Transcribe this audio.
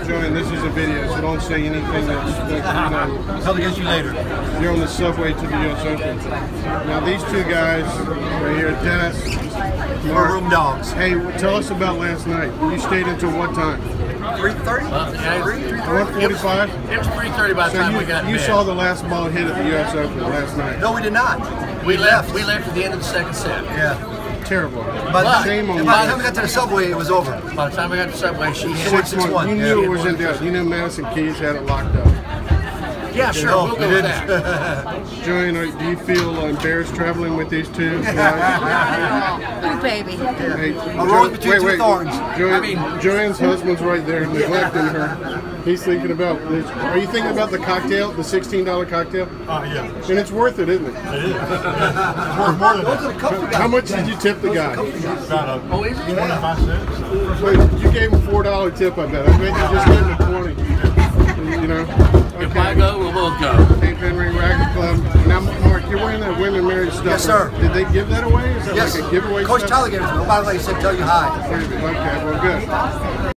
Joanne, this is a video, so don't say anything that's, you know. Held against you later. You're on the subway to the U.S. Open. Now these two guys right here, Dennis, More room dogs. hey, tell us about last night. You stayed until what time? 3:30? 1:45? It was 3:30 by the time we got in you bed. saw the last ball hit at the U.S. Open last night. No, we did not. We left at the end of the second set. Yeah. Terrible. By Shame on the you. time we got to the subway, it was over. By the time we got to the subway, she hit 6-1. You knew it was in doubt. You knew Madison Keys had it locked up. Yeah, sure, No, we'll go with that. Joanne, do you feel embarrassed traveling with these two? Ooh, baby. Hey, A rose between two thorns. Joanne's husband's right there neglecting her. He's thinking about this. Are you thinking about the cocktail, the $16 cocktail? Yeah. And it's worth it, isn't it? It is. Worth more than that. How much did you tip the guy? About Oh, is it? 25 cents. Wait, you gave him $4 tip, I bet. I bet you just gave him 20. You know? If I go, we'll both go. Hey, Henry Racket Club. Now, Mark, you're wearing that women married stuff. Yes, sir. Did they give that away? Is that Yes. like a giveaway Coach stuff? Tyler gave it to me. By the way, he said tell you hi. Okay, well, good.